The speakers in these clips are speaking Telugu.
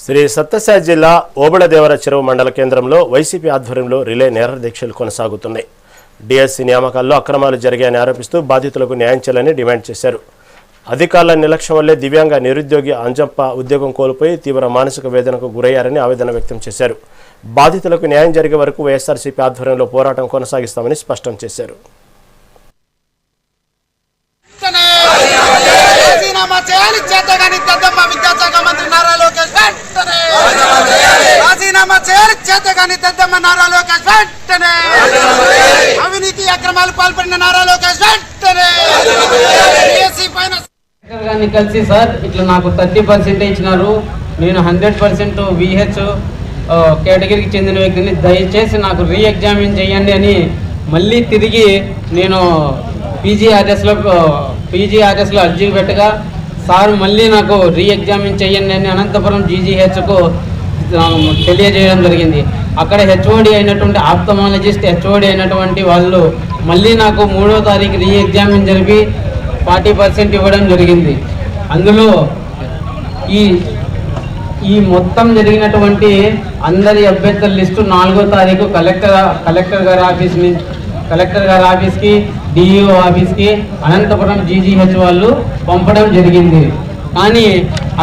శ్రీ సత్యసాయి జిల్లా ఓబుళదేవర చెరువు మండల కేంద్రంలో వైసీపీ ఆధ్వర్యంలో రిలే నిరాదీక్షలు కొనసాగుతున్నాయి. డిఎస్సి నియామకాల్లో అక్రమాలు జరిగాయని ఆరోపిస్తూ బాధితులకు న్యాయం చేయాలని డిమాండ్ చేశారు. అధికారుల నిర్లక్ష్యం వల్లే దివ్యాంగ నిరుద్యోగి అంజప్ప ఉద్యోగం కోల్పోయి తీవ్ర మానసిక వేదనకు గురయ్యారని ఆవేదన వ్యక్తం చేశారు. బాధితులకు న్యాయం జరిగే వరకు వైఎస్ఆర్సీపీ ఆధ్వర్యంలో పోరాటం కొనసాగిస్తామని స్పష్టం చేశారు. అవినీతి అక్రమాలు పాల్పడిన నారా లోకేష్ కలిసి సార్ ఇట్లా నాకు 30% ఇచ్చినారు. నేను 100% VH కేటగిరీకి చెందిన వ్యక్తిని, దయచేసి నాకు రీ ఎగ్జామిన్ చేయండి అని మళ్ళీ తిరిగి నేను పీజీఆర్ఎస్లో అర్జీ పెట్టగా సార్ మళ్ళీ నాకు రీ ఎగ్జామిన్ చేయండి అని అనంతపురం GGHకు తెలియజేయడం జరిగింది. అక్కడ HOD అయినటువంటి ఆప్థమాలజిస్ట్ HOD అయినటువంటి వాళ్ళు మళ్ళీ నాకు 3వ తారీఖు రీ ఎగ్జామిన్ జరిపి 40% ఇవ్వడం జరిగింది. అందులో ఈ మొత్తం జరిగినటువంటి అందరి అభ్యర్థుల లిస్టు 4వ తారీఖు కలెక్టర్ గారి ఆఫీస్కి DEO ఆఫీస్కి అనంతపురం GGH వాళ్ళు పంపడం జరిగింది. కానీ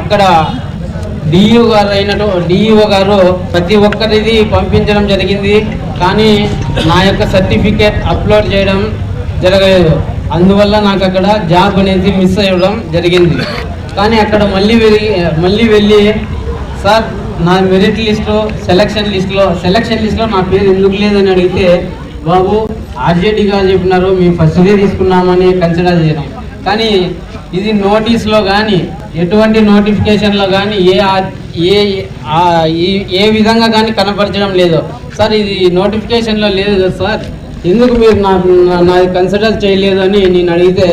అక్కడ DEO గారు ప్రతి ఒక్కరిది పంపించడం జరిగింది. కానీ నా యొక్క సర్టిఫికేట్ అప్లోడ్ చేయడం జరగలేదు. అందువల్ల నాకు అక్కడ జాబ్ అనేది మిస్ అవ్వడం జరిగింది. కానీ అక్కడ మళ్ళీ వెళ్ళి సార్ నా మెరిట్ లిస్ట్లో సెలక్షన్ లిస్ట్లో నా పేరు ఎందుకు లేదని అడిగితే, బాబు RJD గారు చెప్పినారు మేము ఫస్ట్ డే తీసుకున్నామని కన్సిడర్ చేయడం. కానీ ఇది నోటీస్లో కానీ ఎటువంటి నోటిఫికేషన్లో కానీ ఏ విధంగా కానీ కనపరచడం లేదు. సార్ ఇది నోటిఫికేషన్లో లేదు కదా సార్, ఎందుకు మీరు నాది కన్సిడర్ చేయలేదు అని నేను అడిగితే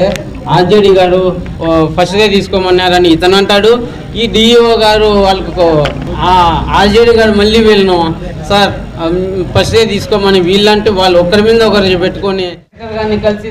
RJD గారు ఫస్ట్ డే తీసుకోమన్నారని ఇతను అంటాడు. ఈ DEO గారు వాళ్ళకు RJD గారు మళ్ళీ వీళ్ళను సార్ ఫస్ట్ డే తీసుకోమని వీళ్ళంటే వాళ్ళు ఒకరి మీద ఒకరు పెట్టుకొని కలిసి